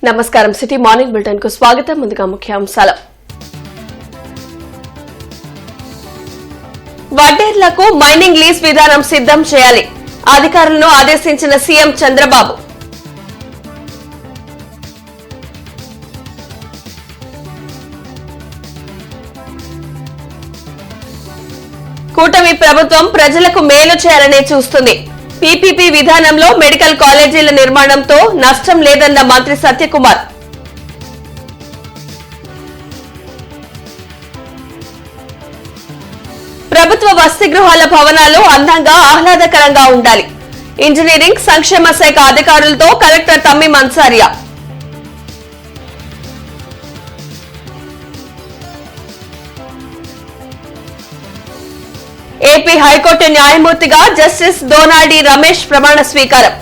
నమస్కారం. City morning bulletin కు స్వాగతం. ముందుగా ముఖ్యాంశాలు. వడ్డేర్లకు మైనింగ్ లీజ్ విధానం సిద్ధం చేయాలి. అధికారులను ఆదేశించిన సీఎం చంద్రబాబు. కూటమి ప్రభుత్వం ప్రజలకు మేలు చేయాలనే చూస్తుంది. పీపీపీ విధానంలో మెడికల్ కాలేజీల నిర్మాణంతో నష్టం లేదన్న మంత్రి సత్యకుమార్. ప్రభుత్వ వసతి గృహాల భవనాలు అందంగా ఆహ్లాదకరంగా ఉండాలి. ఇంజనీరింగ్ సంక్షేమ శాఖ అధికారులతో కలెక్టర్ తమ్మి మన్సారియా. ఏపీ హైకోర్టు న్యాయమూర్తిగా జస్టిస్ దోనాడి రమేష్ ప్రమాణ స్వీకారం.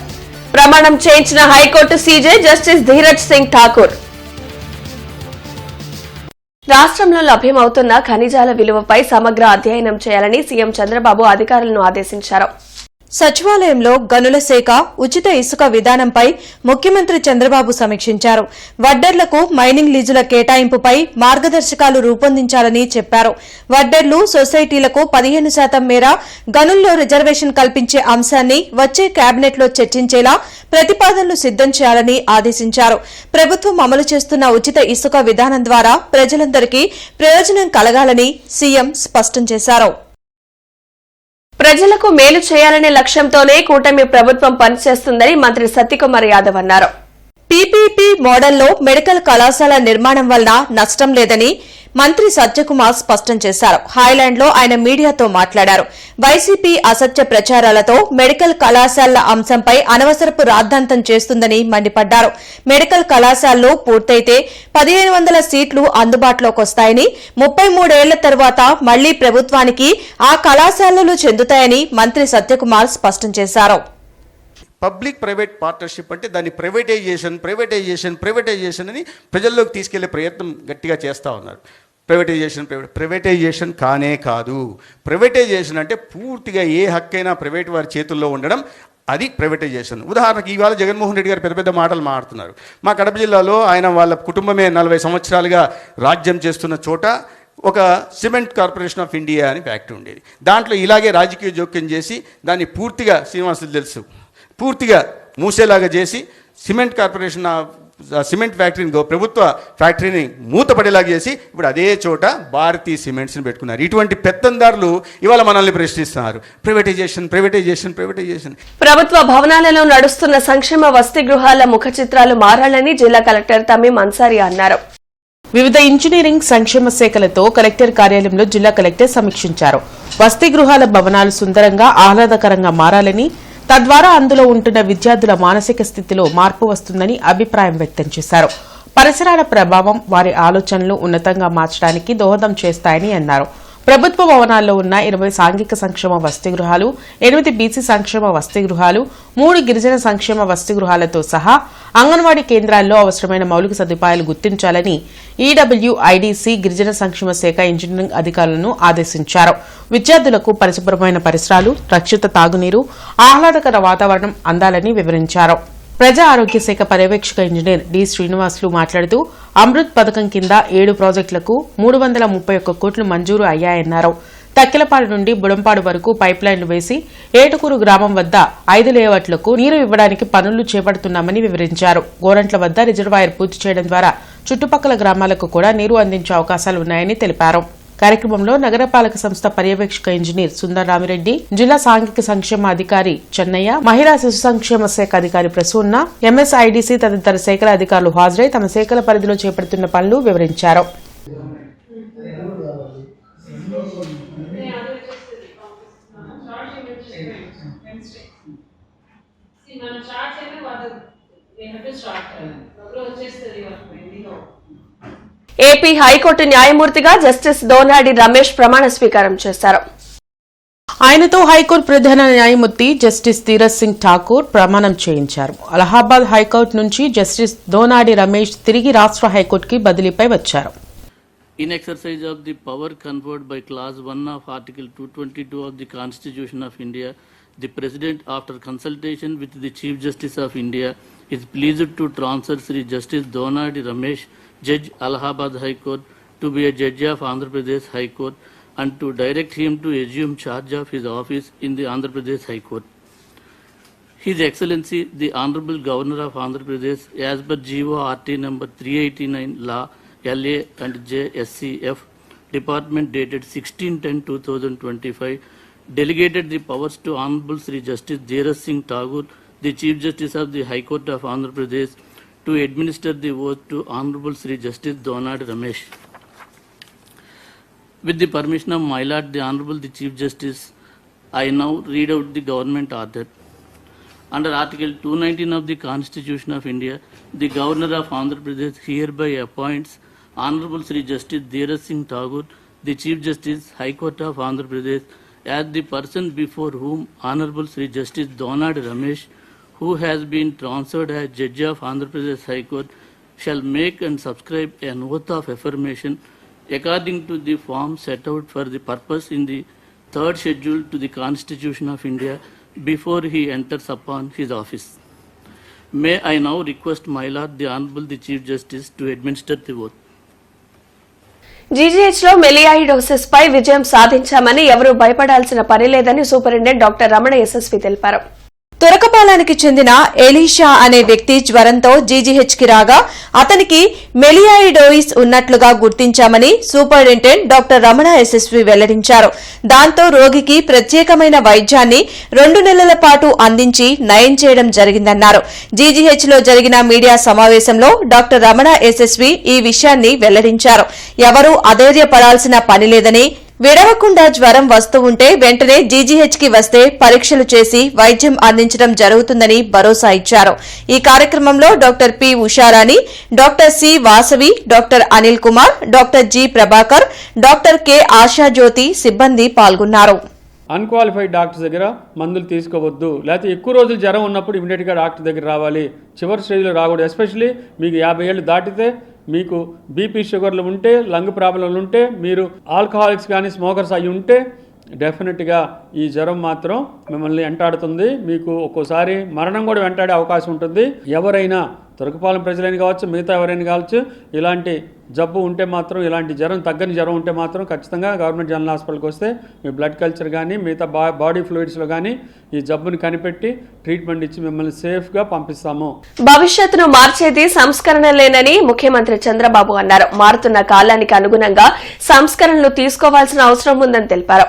ప్రమాణం చేయించిన high court CJ justice Dheeraj Singh Thakur. రాష్ట్రంలో లభ్యమవుతున్న ఖనిజాల విలువపై సమగ్ర అధ్యయనం చేయాలని సీఎం చంద్రబాబు అధికారులను ఆదేశించారు. సచివాలయంలో గనుల శాఖ ఉచిత ఇసుక విధానంపై ముఖ్యమంత్రి చంద్రబాబు సమీక్షించారు. వడ్డర్లకు మైనింగ్ లీజుల కేటాయింపుపై మార్గదర్శకాలు రూపొందించాలని చెప్పారు. వడ్డర్లు సొసైటీలకు 15% మేర గనుల్లో రిజర్వేషన్ కల్పించే అంశాన్ని వచ్చే కేబినెట్లో చర్చించేలా ప్రతిపాదనలు సిద్దం చేయాలని ఆదేశించారు. ప్రభుత్వం అమలు చేస్తున్న ఉచిత ఇసుక విధానం ద్వారా ప్రజలందరికీ ప్రయోజనం కలగాలని సీఎం స్పష్టం చేశారు. ప్రజలకు మేలు చేయాలనే లక్ష్యంతోనే కూటమి ప్రభుత్వం పనిచేస్తుందని మంత్రి సత్యకుమార్ యాదవ్ అన్నారు. పీపీపీ మోడల్లో మెడికల్ కళాశాల నిర్మాణం వలన నష్టం లేదని మంత్రి సత్యకుమార్ స్పష్టం చేశారు. హైలాండ్ లో ఆయన మీడియాతో మాట్లాడారు. వైసీపీ అసత్య ప్రచారాలతో మెడికల్ కళాశాలల అంశంపై అనవసరపు రాద్ధాంతం చేస్తుందని మండిపడ్డారు. మెడికల్ కళాశాలలు పూర్తయితే 1500 సీట్లు అందుబాటులోకి వస్తాయని, 33 ఏళ్ల తర్వాత మళ్లీ ప్రభుత్వానికి ఆ కళాశాలలు చెందుతాయని మంత్రి సత్యకుమార్ స్పష్టం చేశారు. పబ్లిక్ ప్రైవేట్ పార్ట్నర్షిప్ అంటే దాన్ని ప్రైవేటైజేషన్ అని ప్రజల్లోకి తీసుకెళ్లే ప్రయత్నం గట్టిగా చేస్తూ ఉన్నారు. ప్రైవేటైజేషన్ కానే కాదు. ప్రైవేటైజేషన్ అంటే పూర్తిగా ఏ హక్కైనా ప్రైవేట్ వారి చేతుల్లో ఉండడం, అది ప్రైవేటైజేషన్. ఉదాహరణకి ఇవాళ జగన్మోహన్ రెడ్డి గారు పెద్ద పెద్ద మాటలు మాట్లాడుతున్నారు. మా కడప జిల్లాలో ఆయన వాళ్ళ కుటుంబమే 40 సంవత్సరాలుగా రాజ్యం చేస్తున్న చోట ఒక సిమెంట్ కార్పొరేషన్ ఆఫ్ ఇండియా అని ఫ్యాక్టరీ ఉండేది. దాంట్లో ఇలాగే రాజకీయ జోక్యం చేసి దాన్ని పూర్తిగా శ్రీనివాసులు తెలుసు పూర్తిగా మూసేలాగా చేసి సిమెంట్ కార్పొరేషన్ సిమెంట్ ఫ్యాక్టరీని ప్రభుత్వ ఫ్యాక్టరీని మూతపడేలాగా చేసి ఇప్పుడు అదే చోట భారతీ సిమెంట్స్ని పెట్టుకున్నారు. ఇటువంటి పెత్తందారులు ఇవాళ మనల్ని ప్రశ్నిస్తున్నారు. ప్రైవేటైజేషన్. ప్రభుత్వ భవనాలలో నడుస్తున్న సంక్షేమ వసతి గృహాల ముఖ చిత్రాలు మారాలని జిల్లా కలెక్టర్ తమ్మి మన్సారియా అన్నారు. వివిధ ఇంజనీరింగ్ సంక్షేమ శాఖలతో కలెక్టర్ కార్యాలయంలో జిల్లా కలెక్టర్ సమీక్షించారు. వసతి గృహాల భవనాలు సుందరంగా ఆహ్లాదకరంగా మారాలని, తద్వారా అందులో ఉంటున్న విద్యార్థుల మానసిక స్థితిలో మార్పు వస్తుందని అభిప్రాయం వ్యక్తం చేశారు. పరిసరాల ప్రభావం వారి ఆలోచనలు ఉన్నతంగా మార్చడానికి దోహదం చేస్తాయని అన్నారు. ప్రభుత్వ భవనాల్లో ఉన్న 20 సాంఘిక సంక్షేమ వసతి గృహాలు, 8 బీసీ సంక్షేమ వసతి గృహాలు, 3 గిరిజన సంక్షేమ వసతి గృహాలతో సహా అంగన్వాడీ కేంద్రాల్లో అవసరమైన మౌలిక సదుపాయాలు గుర్తించాలని ఈడబ్ల్యూఐడీసీ గిరిజన సంక్షేమ శాఖ ఇంజనీరింగ్ అధికారులను ఆదేశించారు. విద్యార్థులకు పరిశుభ్రమైన పరిసరాలు, రక్షిత తాగునీరు, ఆహ్లాదకర వాతావరణం అందాలని వివరించారు. ప్రజా ఆరోగ్య శాఖ పర్యవేక్షక ఇంజనీర్ డి శ్రీనివాసులు మాట్లాడుతూ అమృత్ పథకం కింద 7 ప్రాజెక్టులకు 331 కోట్లు మంజూరు అయ్యాయన్నారు. తక్కిలపాడు నుండి బుడంపాడు వరకు పైప్ లైన్లు వేసి ఏటుకూరు గ్రామం వద్ద 5 లేఅవుట్లకు నీరు ఇవ్వడానికి పనులు చేపడుతున్నామని వివరించారు. గోరంట్ల వద్ద రిజర్వాయర్ పూర్తి చేయడం ద్వారా చుట్టుపక్కల గ్రామాలకు కూడా నీరు అందించే అవకాశాలు ఉన్నాయని తెలిపారు. కార్యక్రమంలో నగరపాలక సంస్థ పర్యవేక్షక ఇంజనీర్ సుందర్ రామిరెడ్డి, జిల్లా సాంఘిక సంక్షేమ అధికారి చెన్నయ్య, మహిళా శిశు సంక్షేమ శాఖ అధికారి ప్రసూన్న, ఎంఎస్ఐడిసి తదితర శాఖల అధికారులు హాజరై తమ శాఖల పరిధిలో చేపడుతున్న పనులు వివరించారు. ఏపీ హైకోర్టు న్యాయమూర్తిగా జస్టిస్ దోనాడి రమేష్ ప్రమాణ స్వీకారం చేశారు. ఆయనతో హైకోర్టు ప్రధాన న్యాయమూర్తి జస్టిస్ ధీరజ్ సింగ్ ఠాకూర్ ప్రమాణం చేయించారు. అలహాబాద్ హైకోర్టు నుంచి జస్టిస్ దోనాడి రమేష్ తిరిగి రాష్ట్ర హైకోర్టుకి బదిలీపై వచ్చారు. In exercise of the power conferred by Clause 1 of Article 222 of the Constitution of India, the President, after consultation with the Chief Justice of India is pleased to transfer Sri Justice Donadi Ramesh, Judge Allahabad High Court, to be a judge of Andhra Pradesh High Court and to direct him to assume charge of his office in the Andhra Pradesh High Court. His Excellency, the Honorable Governor of Andhra Pradesh, as per GO RT number 389 Law LA and J SCF Department dated 16/10/2025, delegated the powers to Honorable Sri Justice Dheeraj Singh Thakur, the Chief Justice of the High Court of Andhra Pradesh, to administer the oath to Honorable Sri Justice Donadi Ramesh. With the permission of my Lord, the Honorable the Chief Justice, I now read out the government order. Under Article 219 of the Constitution of India, the Governor of Andhra Pradesh hereby appoints Honorable Sri Justice Dheeraj Singh Thakur, the Chief Justice, High Court of Andhra Pradesh, as the person before whom Honorable Sri Justice Donadi Ramesh, who has been transferred as Judge of Andhra Pradesh High Court, shall make and subscribe an oath of affirmation according to the form set out for the purpose in the third schedule to the Constitution of India before he enters upon his office. May I now request my Lord, the Honorable the Chief Justice, to administer the oath. GGH లో melioidosis పై విజయం సాధించామని ఎవరూ భయపడాల్సిన పని లేదని superintendent doctor Ramana Yashasvi తెలిపారు. తురకపాలానికి చెందిన Elisha అనే వ్యక్తి జ్వరంతో జీజీహెచ్ కి రాగా అతనికి మెలియాయిడోయిస్ ఉన్నట్లుగా గుర్తించామని సూపరింటెండెంట్ డాక్టర్ రమణ యశస్వి వెల్లడించారు. దాంతో రోగికి ప్రత్యేకమైన వైద్యాన్ని 2 నెలల పాటు అందించి నయం చేయడం జరిగిందన్నారు. జీజీహెచ్ లో జరిగిన మీడియా సమావేశంలో డాక్టర్ రమణ యశస్వి ఈ విషయాన్ని వెల్లడించారు. ఎవరూ అధైర్యపడాల్సిన పని లేదని, విడవకుండా జ్వరం వస్తూ ఉంటే వెంటనే జీజీహెచ్ కి వస్తే పరీక్షలు చేసి వైద్యం అందించడం జరుగుతుందని భరోసా ఇచ్చారు. ఈ కార్యక్రమంలో doctor P Usharani, doctor C Vasavi, doctor Anil Kumar, doctor G Prabhakar, doctor K Ashajyothi సిబ్బంది పాల్గొన్నారు. అన్క్వాలిఫైడ్ డాక్టర్స్ దగ్గర మందులు తీసుకోవద్దు, లేకపోతే ఎక్కువ రోజులు జ్వరం ఉన్నప్పుడు ఇమీడియట్గా డాక్టర్ దగ్గర రావాలి. చివరి స్టేజ్లో రాకూడదు. ఎస్పెషలీ మీకు 50 ఏళ్ళు దాటితే, మీకు బీపీ షుగర్లు ఉంటే, లంగ్ ప్రాబ్లంలు ఉంటే, మీరు ఆల్కహాలిక్స్ కానీ స్మోకర్స్ అయి ఉంటే డెఫినెట్గా ఈ జ్వరం మాత్రం మిమ్మల్ని వెంటాడుతుంది. మీకు ఒక్కోసారి మరణం కూడా వెంటాడే అవకాశం ఉంటుంది. ఎవరైనా తురకపాలెం ప్రజలైన కావచ్చు, మిగతా ఎవరైనా కావచ్చు, ఇలాంటి జబ్బు ఉంటే మాత్రం, ఇలాంటి జ్వరం తగ్గని జ్వరం ఉంటే మాత్రం ఖచ్చితంగా గవర్నమెంట్ జనరల్ హాస్పిటల్కి వస్తే మీ బ్లడ్ కల్చర్ కానీ మిగతా బాడీ ఫ్లూయిడ్స్లో కానీ ఈ జబ్బుని కనిపెట్టి ట్రీట్మెంట్ ఇచ్చి మిమ్మల్ని సేఫ్గా పంపిస్తాము. భవిష్యత్తును మార్చేది సంస్కరణలేనని ముఖ్యమంత్రి చంద్రబాబు అన్నారు. మారుతున్న కాలానికి అనుగుణంగా సంస్కరణలు తీసుకోవాల్సిన అవసరం ఉందని తెలిపారు.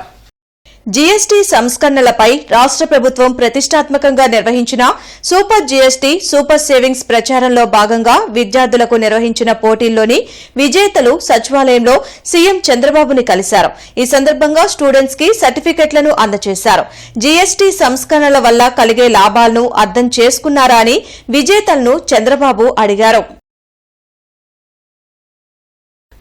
జీఎస్టీ సంస్కరణలపై రాష్ట్ర ప్రభుత్వం ప్రతిష్టాత్మకంగా నిర్వహించిన సూపర్ జీఎస్టీ సూపర్ సేవింగ్స్ ప్రచారంలో భాగంగా విద్యార్థులకు నిర్వహించిన పోటీల్లోని విజేతలు సచివాలయంలో సీఎం చంద్రబాబుని కలిశారు. ఈ సందర్భంగా స్టూడెంట్స్ కి సర్టిఫికెట్లను అందజేశారు. జీఎస్టీ సంస్కరణల వల్ల కలిగే లాభాలను అర్థం చేసుకున్నారా అని విజేతలను చంద్రబాబు అడిగారు.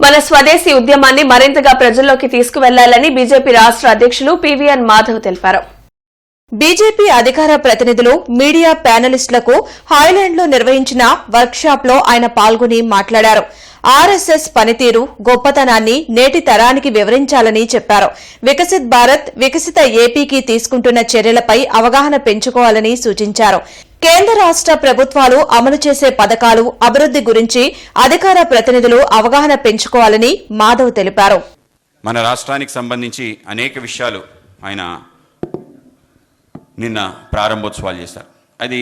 మన స్వదేశీ ఉద్యమాన్ని మరింతగా ప్రజల్లోకి తీసుకువెళ్లాలని బీజేపీ రాష్ట్ర అధ్యక్షులు పీవీఎన్ మాధవ్ తెలిపారు. బీజేపీ అధికార ప్రతినిధులు, మీడియా ప్యానలిస్టులకు హాయ్లాండ్లో నిర్వహించిన వర్క్షాప్లో ఆయన పాల్గొని మాట్లాడారు. ఆర్ఎస్ఎస్ పనితీరు, గొప్పతనాన్ని నేటి తరానికి వివరించాలని చెప్పారు. వికసిత్ భారత్, వికసిత ఏపీకి తీసుకుంటున్న చర్యలపై అవగాహన పెంచుకోవాలని సూచించారు. కేంద్ర రాష్ట్ర ప్రభుత్వాలు అమలు చేసే పథకాలు, అభివృద్ది గురించి అధికార ప్రతినిధులు అవగాహన పెంచుకోవాలని మాధవ్ తెలిపారు. మన రాష్ట్రానికి సంబంధించి అనేక విషయాలు ఆయన నిన్న ప్రారంభోత్సవాలు చేశారు. అది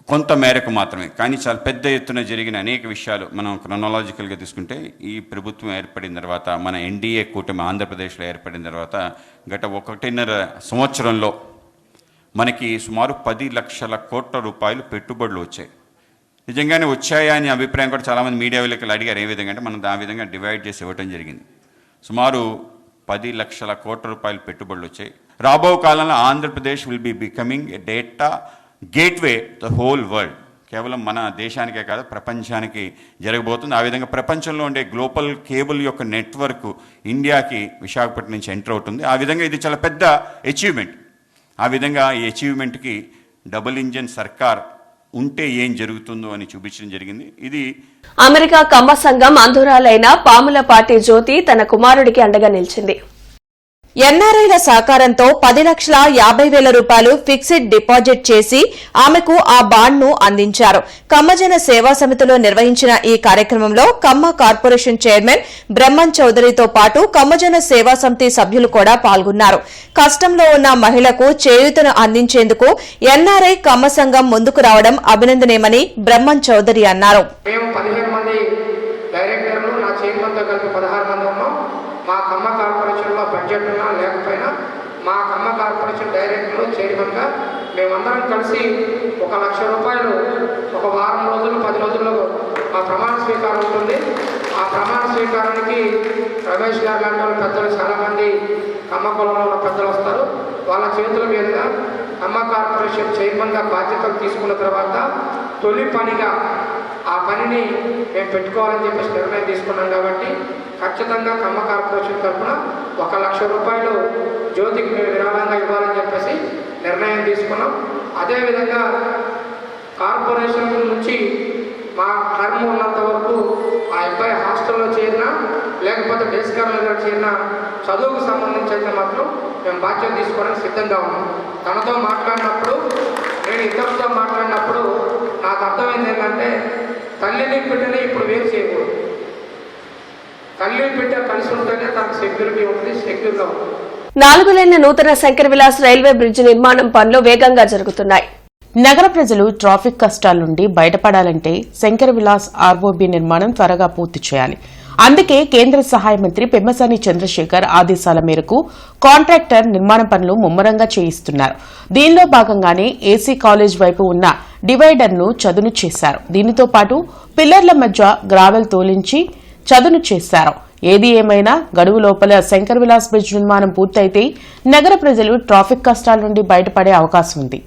కొంత మేరకు మాత్రమే, కానీ చాలా పెద్ద ఎత్తున జరిగిన అనేక విషయాలు మనం క్రొనాలజికల్గా తీసుకుంటే, ఈ ప్రభుత్వం ఏర్పడిన తర్వాత, మన ఎన్డీఏ కూటమి ఆంధ్రప్రదేశ్లో ఏర్పడిన తర్వాత గత 1.5 సంవత్సరంలో మనకి సుమారు 10 లక్షల కోట్ల రూపాయలు పెట్టుబడులు వచ్చాయి. నిజంగానే వచ్చాయా అనే అభిప్రాయం కూడా చాలామంది మీడియా విలేకరులు అడిగారు. ఏ విధంగా అంటే మనం ఆ విధంగా డివైడ్ చేసి ఇవ్వడం జరిగింది. సుమారు 10 లక్షల కోట్ల రూపాయలు పెట్టుబడులు వచ్చాయి. రాబో కాలంలో Andhra Pradesh will be becoming a data gateway the whole world. కేవలం మన దేశానికే కాదు, ప్రపంచానికి జరగబోతుంది. ఆ విధంగా ప్రపంచంలో ఉండే గ్లోబల్ కేబుల్ యొక్క నెట్వర్క్ ఇండియాకి విశాఖపట్నం నుంచి ఎంటర్ అవుతుంది. ఆ విధంగా ఇది చాలా పెద్ద అచీవ్మెంట్. ఆ విధంగా ఈ అచీవ్మెంట్కి డబుల్ ఇంజన్ సర్కార్ ఉంటే ఏం జరుగుతుందో అని చూపించడం జరిగింది. ఇది అమెరికా కమ్మ సంఘం అంధురాలైన పాములపాటి జ్యోతి తన కుమారుడికి అండగా నిలిచింది. ఎన్ఆర్ఐల సహకారంతో 10,50,000 రూపాయలు ఫిక్స్డ్ డిపాజిట్ చేసి ఆమెకు ఆ బాండ్ను అందించారు. కమ్మజన సేవా సమితిలో నిర్వహించిన ఈ కార్యక్రమంలో కమ్మ కార్పొరేషన్ చైర్మన్ బ్రహ్మన్ చౌదరితో పాటు కమ్మజన సేవా సమితి సభ్యులు కూడా పాల్గొన్నారు. కష్టంలో ఉన్న మహిళకు చేయూతను అందించేందుకు ఎన్ఆర్ఐ కమ్మ సంఘం ముందుకు రావడం అభినందనీయమని బ్రహ్మన్ చౌదరి అన్నారు. మేము 15 మంది డైరెక్టర్లు, నా చైర్మన్తో కలిపి 16 మంది ఉన్నాం. మా కమ్మ కార్పొరేషన్లో బడ్జెట్ ఉన్నా లేకపోయినా మా కమ్మ కార్పొరేషన్ డైరెక్టర్లు, చైర్మన్గా మేమందరం కలిసి 1,00,000 రూపాయలు ఒక వారం రోజులు 10 రోజుల్లో మా ప్రమాణ స్వీకారం ఉంటుంది. ఆ ప్రమాణ స్వీకారానికి రమేష్ గారు లాంటి వాళ్ళు పెద్దలు చాలామంది కమ్మ కులంలో ఉన్న పెద్దలు వస్తారు. వాళ్ళ చేతుల మీదుగా కమ్మ కార్పొరేషన్ చైర్మన్గా బాధ్యతలు తీసుకున్న తర్వాత తొలి పనిగా ఆ పనిని మేము పెట్టుకోవాలని చెప్పేసి నిర్ణయం తీసుకున్నాం. కాబట్టి ఖచ్చితంగా కమ్మ కార్పొరేషన్ తరఫున 1,00,000 రూపాయలు జ్యోతికి మేము విరాళంగా ఇవ్వాలని చెప్పేసి నిర్ణయం తీసుకున్నాం. అదేవిధంగా కార్పొరేషన్ నుంచి మా టర్మ్ ఉన్నంత వరకు ఆ అబ్బాయి హాస్టల్లో చేరినా లేకపోతే డే స్కాలర్లో చేరినా చదువుకు సంబంధించి అయితే మాత్రం మేము బాధ్యత తీసుకోవడానికి సిద్ధంగా ఉన్నాం. తనతో మాట్లాడినప్పుడు, నేను ఇద్దరితో మాట్లాడినప్పుడు నాకు అర్థమైంది ఏంటంటే తల్లిని బిడ్డని ఇప్పుడు వేరు చేయకూడదు. తల్లి బిడ్డ కలిసి ఉంటేనే తనకు సెక్యూరిటీ ఉంటుంది, సెక్యూర్గా ఉంటుంది. 4 లేన్ల నూతన శంకర్ విలాస్ రైల్వే బ్రిడ్జి నిర్మాణం పనులు వేగంగా జరుగుతున్నాయి. నగర ప్రజలు ట్రాఫిక్ కష్టాల నుండి బయటపడాలంటే శంకర్ విలాస్ ఆర్ఓబీ నిర్మాణం త్వరగా పూర్తి చేయాలి. అందుకే కేంద్ర సహాయ మంత్రి పెమ్మసాని చంద్రశేఖర్ ఆదేశాల మేరకు కాంట్రాక్టర్ నిర్మాణ పనులు ముమ్మరంగా చేయిస్తున్నారు. దీనిలో భాగంగానే ఏసీ కాలేజ్ వైపు ఉన్న డివైడర్ను చదును చేశారు. దీనితో పాటు పిల్లర్ల మధ్య గ్రావెల్ తోలించి చదును చేశారు. ఏది ఏమైనా గడువు లోపల శంకర్ విలాస్ బ్రిడ్జ్ నిర్మాణం పూర్తయితే నగర ప్రజలు ట్రాఫిక్ కష్టాల నుండి బయటపడే అవకాశం ఉంది.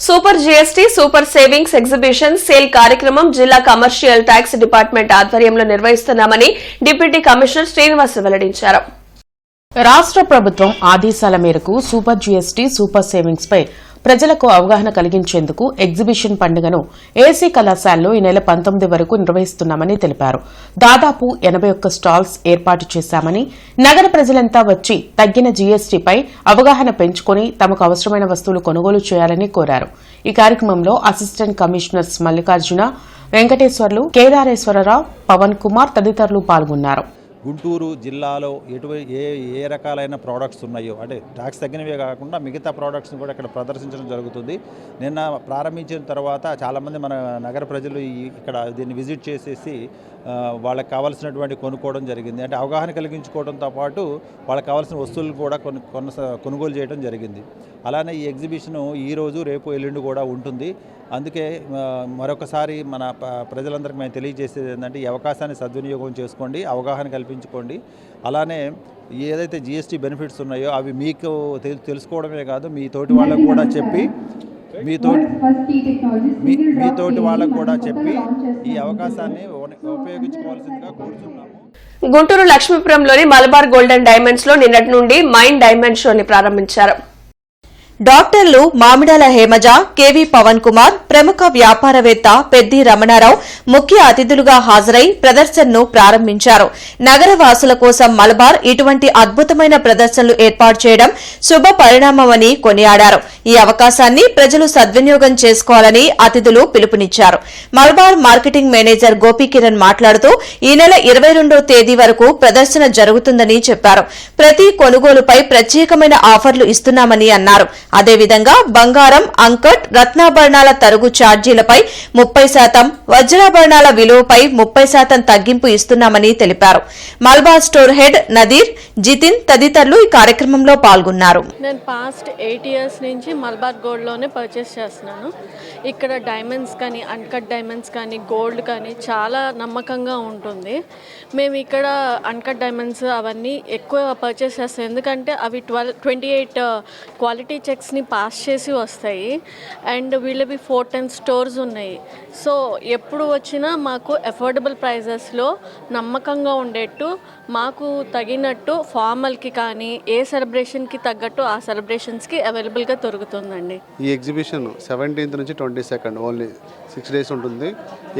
Super GST super savings exhibition sale కార్యక్రమం జిల్లా కమర్షియల్ ట్యాక్స్ డిపార్ట్మెంట్ ఆధ్వర్యంలో నిర్వహిస్తున్నామని డిప్యూటీ కమిషనర్ శ్రీనివాస్ వెల్లడించారు. రాష్ట్ర ప్రభుత్వం ఆదేశాల మేరకు సూపర్ జీఎస్టీ సూపర్ సేవింగ్స్ పై ప్రజలకు అవగాహన కలిగించేందుకు ఎగ్జిబిషన్ పండుగను ఏసీ కళాశాలలో ఈ నెల 19 వరకు నిర్వహిస్తున్నామని తెలిపారు. దాదాపు 81 స్టాల్స్ ఏర్పాటు చేశామని, నగర ప్రజలంతా వచ్చి తగ్గిన జీఎస్టీపై అవగాహన పెంచుకుని తమకు అవసరమైన వస్తువులు కొనుగోలు చేయాలని కోరారు. ఈ కార్యక్రమంలో అసిస్టెంట్ కమిషనర్స్ మల్లికార్జున, వెంకటేశ్వర్లు, కేదారేశ్వరరావు, పవన్ కుమార్ తదితరులు పాల్గొన్నారు. గుంటూరు జిల్లాలో ఏ రకాలైన ప్రోడక్ట్స్ ఉన్నాయో, అంటే ట్యాక్స్ తగ్గినవే కాకుండా మిగతా ప్రోడక్ట్స్ని కూడా ఇక్కడ ప్రదర్శించడం జరుగుతుంది. నిన్న ప్రారంభించిన తర్వాత చాలామంది మన నగర ప్రజలు ఇక్కడ దీన్ని విజిట్ చేసేసి వాళ్ళకి కావాల్సినటువంటి కొనుక్కోవడం జరిగింది. అంటే అవగాహన కలిగించుకోవడంతో పాటు వాళ్ళకి కావాల్సిన వస్తువులు కూడా కొనుగోలు చేయడం జరిగింది. అలానే ఈ ఎగ్జిబిషను ఈరోజు, రేపు, ఎల్లుండి కూడా ఉంటుంది. అందుకే మరొకసారి మన ప్రజలందరికీ మేము తెలియజేసేది ఏంటంటే ఈ అవకాశాన్ని సద్వినియోగం చేసుకోండి, అవగాహన కల్పించుకోండి. అలానే ఏదైతే జీఎస్టీ బెనిఫిట్స్ ఉన్నాయో అవి మీకు తెలుసుకోవడమే కాదు, మీ తోటి వాళ్ళకు కూడా చెప్పి మీతోటి వాళ్ళకు కూడా చెప్పి ఈ అవకాశాన్ని ఉపయోగించుకోవాల్సిందిగా కోరుతున్నాము. గుంటూరు లక్ష్మీపురంలోని మలబార్ గోల్డెన్ డైమండ్స్ లో నిన్నటి నుండి మైండ్ డైమండ్ షోని ప్రారంభించారు. డాక్టర్లు మామిడాల హేమజ, కేవీ పవన్ కుమార్, ప్రముఖ వ్యాపారవేత్త పెద్ది రమణారావు ముఖ్య అతిథులుగా హాజరై ప్రదర్శనను ప్రారంభించారు. నగర వాసుల కోసం మలబార్ ఇటువంటి అద్భుతమైన ప్రదర్శనలు ఏర్పాటు చేయడం శుభ పరిణామమని కొనియాడారు. ఈ అవకాశాన్ని ప్రజలు సద్వినియోగం చేసుకోవాలని అతిథులు పిలుపునిచ్చారు. మలబార్ మార్కెటింగ్ మేనేజర్ గోపీకిరణ్ మాట్లాడుతూ ఈ నెల 22వ తేదీ వరకు ప్రదర్శన జరుగుతుందని చెప్పారు. ప్రతి కొనుగోలుపై ప్రత్యేకమైన ఆఫర్లు ఇస్తున్నామని అన్నారు. అదేవిధంగా బంగారం, అంకట్, రత్నాభరణాల తరుగు ఛార్జీలపై 30%, వజ్రాభరణాల విలువపై 30% తగ్గింపు ఇస్తున్నామని తెలిపారు. మల్బార్ స్టోర్ హెడ్ నదీర్, జితిన్ తదితరులు ఈ కార్యక్రమంలో పాల్గొన్నారు. నేను పాస్ట్ 8 years నుంచి మల్బార్ గోల్డ్లోనే పర్చేస్ చేస్తున్నాను. ఇక్కడ డైమండ్స్ కానీ, అన్కట్ డైమండ్స్ కానీ, గోల్డ్ కానీ చాలా నమ్మకంగా ఉంటుంది. మేము ఇక్కడ అన్కట్ డైమండ్స్ అవన్నీ ఎక్కువ పర్చేస్ చేస్తాం. ఎందుకంటే అవి 28 క్వాలిటీ చెక్స్ ప్రోడక్ట్స్ని పాస్ చేసి వస్తాయి. అండ్ వీళ్ళవి 410 స్టోర్స్ ఉన్నాయి. సో ఎప్పుడు వచ్చినా మాకు అఫోర్డబుల్ ప్రైజెస్లో నమ్మకంగా ఉండేట్టు, మాకు తగినట్టు ఫార్మల్కి కానీ ఏ సెలబ్రేషన్కి తగ్గట్టు ఆ సెలబ్రేషన్స్కి అవైలబుల్గా దొరుకుతుందండి. ఈ ఎగ్జిబిషన్ 17th నుంచి 22nd ఓన్లీ 6 days ఉంటుంది.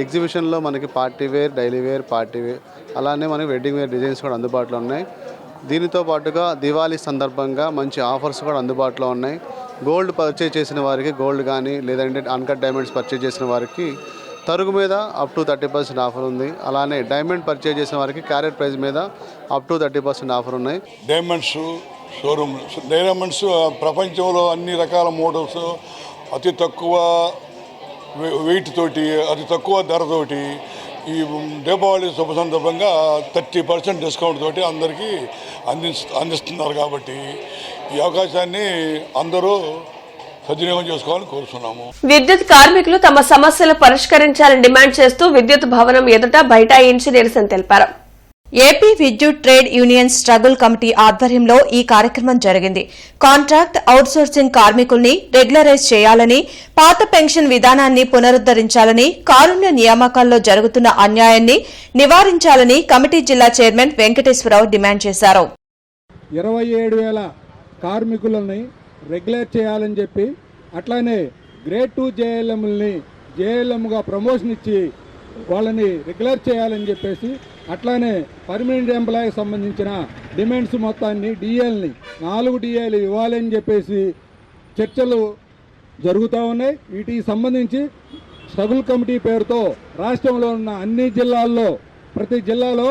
ఎగ్జిబిషన్లో మనకి party wear, daily wear, party wear, అలానే మనకి వెడ్డింగ్ వేర్ డిజైన్స్ కూడా అందుబాటులో ఉన్నాయి. దీనితో పాటుగా దివాళీ సందర్భంగా మంచి ఆఫర్స్ కూడా అందుబాటులో ఉన్నాయి. గోల్డ్ పర్చేజ్ చేసిన వారికి గోల్డ్ కానీ, లేదంటే అన్కట్ డైమండ్స్ పర్చేజ్ చేసిన వారికి తరుగు మీద అప్ టు 30% ఆఫర్ ఉంది. అలానే డైమండ్ పర్చేజ్ చేసిన వారికి క్యారెట్ ప్రైస్ మీద అప్ టు 30% ఆఫర్ ఉన్నాయి. డైమండ్స్ షోరూమ్, డైమండ్స్ ప్రపంచంలో అన్ని రకాల మోడల్స్ అతి తక్కువ వెయిట్ తోటి, అతి తక్కువ ధరతోటి ఈ దీపావళి శుభ సందర్భంగా 30% డిస్కౌంట్ తోటి అందరికీ అందిస్తున్నారు. కాబట్టి ఈ అవకాశాన్ని అందరూ సద్వినియోగం చేసుకోవాలని కోరుతున్నాము. విద్యుత్ కార్మికులు తమ సమస్యలు పరిష్కరించాలని డిమాండ్ చేస్తూ విద్యుత్ భవనం ఎదుట బైఠాయించి నిరసన తెలిపారు. ఏపీ విద్యుత్ ట్రేడ్ యూనియన్ స్ట్రగుల్ కమిటీ ఆధ్వర్యంలో ఈ కార్యక్రమం జరిగింది. కాంట్రాక్ట్ అవుట్సోర్సింగ్ కార్మికుల్ని రెగ్యులరైజ్ చేయాలని, పాత పెన్షన్ విధానాన్ని పునరుద్దరించాలని, కారుణ్య నియామకాల్లో జరుగుతున్న అన్యాయాన్ని నివారించాలని కమిటీ జిల్లా చైర్మన్ వెంకటేశ్వరరావు డిమాండ్ చేశారు. 27,000 కార్మికులని రెగ్యులేట్ చేయాలని చెప్పి, అట్లానే గ్రేడ్ 2 జేఎల్ఎంని జేఎల్ఎంగా ప్రమోషన్ ఇచ్చి వాళ్ళని రెగ్యులర్ చేయాలని చెప్పేసి, అట్లానే పర్మనెంట్ ఎంప్లాయీకి సంబంధించిన డిమాండ్స్ మొత్తాన్ని డిఏల్ని 4 డిఏలు ఇవ్వాలని చెప్పేసి చర్చలు జరుగుతూ ఉన్నాయి. వీటికి సంబంధించి స్ట్రగుల్ కమిటీ పేరుతో రాష్ట్రంలో ఉన్న అన్ని జిల్లాల్లో, ప్రతి జిల్లాలో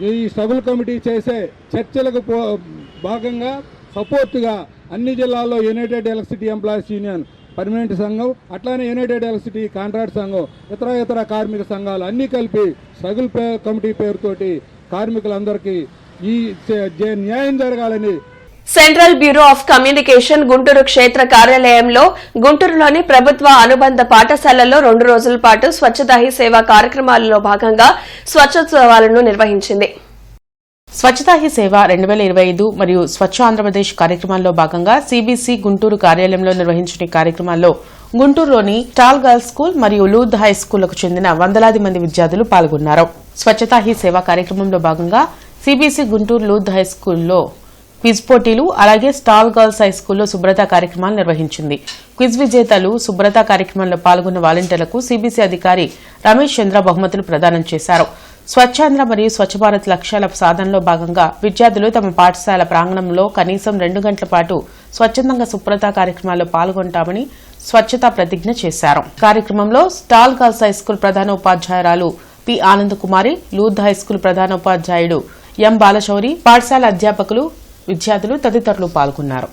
ఈ స్ట్రగుల్ కమిటీ చేసే చర్చలకు భాగంగా సపోర్ట్గా అన్ని జిల్లాల్లో United electricity employees union permanent సంఘం, అట్లానే యునైటెడ్ ఎలక్ట్రిసిటీ కాంట్రాక్ట్ సంఘం, ఇతర కార్మిక సంఘాలు అన్నీ కలిపి స్ట్రగుల్ కమిటీ పేరుతోటి కార్మికులందరికీ ఈ న్యాయం జరగాలని. Central bureau of communication Guntur క్షేత్ర కార్యాలయంలో గుంటూరులోని ప్రభుత్వ అనుబంధ పాఠశాలల్లో 2 రోజుల పాటు స్వచ్ఛతా హీ సేవ కార్యక్రమాలలో భాగంగా స్వచ్ఛోత్సవాలను నిర్వహించింది. స్వచ్ఛతా హీ సేవ 2025 మరియు స్వచ్ఛ ఆంధ్రప్రదేశ్ కార్యక్రమాల్లో భాగంగా సిబిసి గుంటూరు కార్యాలయంలో నిర్వహించిన కార్యక్రమాల్లో గుంటూరులోని స్టాల్ గర్ల్స్ స్కూల్ మరియు లూద్ హై స్కూళ్లకు చెందిన వందలాది మంది విద్యార్థులు పాల్గొన్నారు. స్వచ్ఛతా హీ సేవ కార్యక్రమంలో భాగంగా సిబిసి గుంటూరు లూద్ హై స్కూల్లో క్విజ్ పోటీలు, అలాగే స్టాల్ గర్ల్స్ హై స్కూల్లో శుభ్రత కార్యక్రమాలు నిర్వహించింది. క్విజ్ విజేతలు, శుభ్రత కార్యక్రమంలో పాల్గొన్న వాలంటీర్లకు సిబిసి అధికారి రమేష్ చంద్ర బహుమతులు ప్రదానం చేశారు. స్వచ్ఛాంధ్ర మరియు స్వచ్ఛ భారత్ లక్ష్యాల సాధనలో భాగంగా విద్యార్థులు తమ పాఠశాల ప్రాంగణంలో కనీసం 2 గంటల పాటు స్వచ్ఛందంగా శుభ్రత కార్యక్రమాల్లో పాల్గొంటామని స్వచ్ఛతా ప్రతిజ్ఞ చేశారు. కార్యక్రమంలో స్టాల్ గర్ల్స్ హై స్కూల్ ప్రధాన ఉపాధ్యాయురాలు పి ఆనంద్ కుమారి, లూద్ హై స్కూల్ ప్రధాన ఉపాధ్యాయుడు ఎం బాలశౌరి, పాఠశాల అధ్యాపకులు, విద్యార్థులు తదితరులు పాల్గొన్నారు.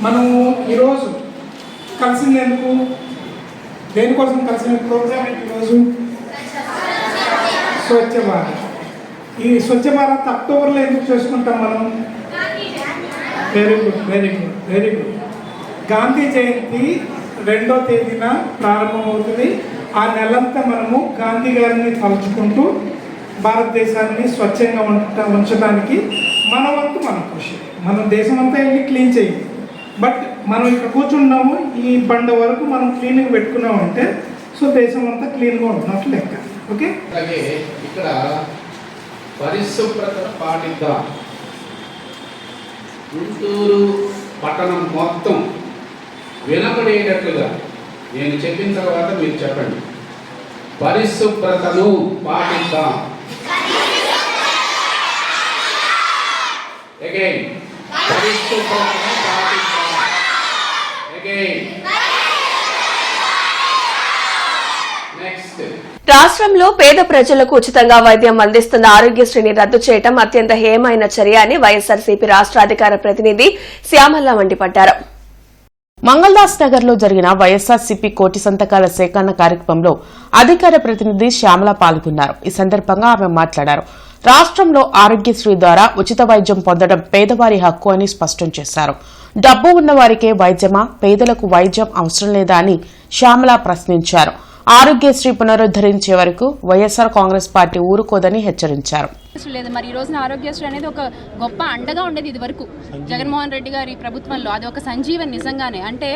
మనం ఈరోజు కలిసినందుకు దేనికోసం కలిసిన ప్రోగ్రామ్ ఈరోజు స్వచ్ఛ భారత్. ఈ స్వచ్ఛ భారత్ అక్టోబర్లో ఎందుకు చేసుకుంటాం మనం? Very good. గాంధీ జయంతి 2వ తేదీన ప్రారంభమవుతుంది. ఆ నెలంతా మనము గాంధీ గారిని తలుచుకుంటూ భారతదేశాన్ని స్వచ్ఛంగా ఉంచడానికి మన వంతు మన కృషి. మనం దేశం అంతా వెళ్ళి క్లీన్ చేయాలి. బట్ మనం ఇక్కడ కూర్చున్నాము, ఈ బండ వరకు మనం క్లీన్గా పెట్టుకున్నామంటే సో దేశం అంతా క్లీన్గా ఉంటున్నట్లు లెక్క. ఓకే, అలాగే ఇక్కడ పరిశుభ్రతను పాటిద్దాం. గుంటూరు పట్టణం మొత్తం వినపడేటట్లుగా నేను చెప్పిన తర్వాత మీరు చెప్పండి. పరిశుభ్రతను పాటిద్దాం. Again. పరిశుభ్రతను పాటిద్దాం. Again. Next. రాష్ట్రంలో పేద ప్రజలకు ఉచితంగా వైద్యం అందిస్తున్న ఆరోగ్యశ్రీని రద్దు చేయడం అత్యంత హేయమైన చర్య అని వైఎస్సార్సీపీ రాష్ట్ర అధికార ప్రతినిధి శ్యామల మండిపడ్డారు. మంగళదాస్ నగర్ లో జరిగిన వైఎస్సార్సీపీ కోటి సంతకాల సేకరణ కార్యక్రమంలో అధికార ప్రతినిధి శ్యామల పాల్గొన్నారు. ఈ సందర్భంగా ఆమె మాట్లాడారు. రాష్ట్రంలో ఆరోగ్యశ్రీ ద్వారా ఉచిత వైద్యం పొందడం పేదవారి హక్కు అని స్పష్టం చేశారు. డబ్బు ఉన్నవారికే వైద్యమా, పేదలకు వైద్యం అవసరం లేదా అని శ్యామల ప్రశ్నించారు. ఆరోగ్యశ్రీ పునరుద్దరించే వరకు వైఎస్సార్ కాంగ్రెస్ పార్టీ ఊరుకోదని హెచ్చరించారు. లేదు. మరి ఈ రోజున ఆరోగ్యశ్రీ అనేది ఒక గొప్ప అండగా ఉండేది ఇది వరకు జగన్మోహన్ రెడ్డి గారి ప్రభుత్వంలో. అది ఒక సంజీవన్ నిజంగానే. అంటే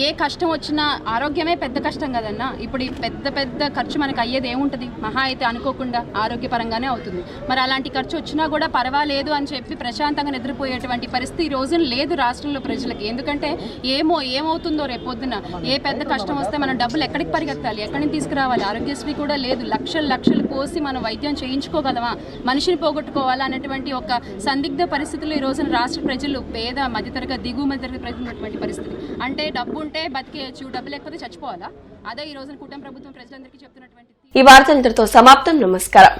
ఏ కష్టం వచ్చినా ఆరోగ్యమే పెద్ద కష్టం కదన్నా. ఇప్పుడు ఈ పెద్ద ఖర్చు మనకు అయ్యేది ఏముంటుంది? మహా అయితే అనుకోకుండా ఆరోగ్యపరంగానే అవుతుంది. మరి అలాంటి ఖర్చు వచ్చినా కూడా పర్వాలేదు అని చెప్పి ప్రశాంతంగా నిద్రపోయేటువంటి పరిస్థితి ఈ రోజున లేదు రాష్ట్రంలో ప్రజలకి. ఎందుకంటే ఏమవుతుందో రేపొద్దున ఏ పెద్ద కష్టం వస్తే మనం డబ్బులు ఎక్కడికి పరిగెత్తాలి, ఎక్కడి నుంచి తీసుకురావాలి? ఆరోగ్యశ్రీ కూడా లేదు. లక్షలు పోసి మనం వైద్యం చేయించుకోగలమా, మనిషిని పోగొట్టుకోవాలా అనేటువంటి ఒక సందిగ్ధ పరిస్థితుల్లో ఈ రోజున రాష్ట్ర ప్రజలు పేద మధ్యతరగతి దిగువ మధ్యతరగతి ప్రజలు ఉన్నటువంటి పరిస్థితి. అంటే డబ్బు ఉంటే బతికేయచ్చు, డబ్బు లేకపోతే చచ్చిపోవాలా? అదే ఈ రోజున కూటమి ప్రభుత్వం ప్రజలందరికీ చెప్తున్నటువంటి. ఈ వార్త ఇంతటితో సమాప్తం. నమస్కారం.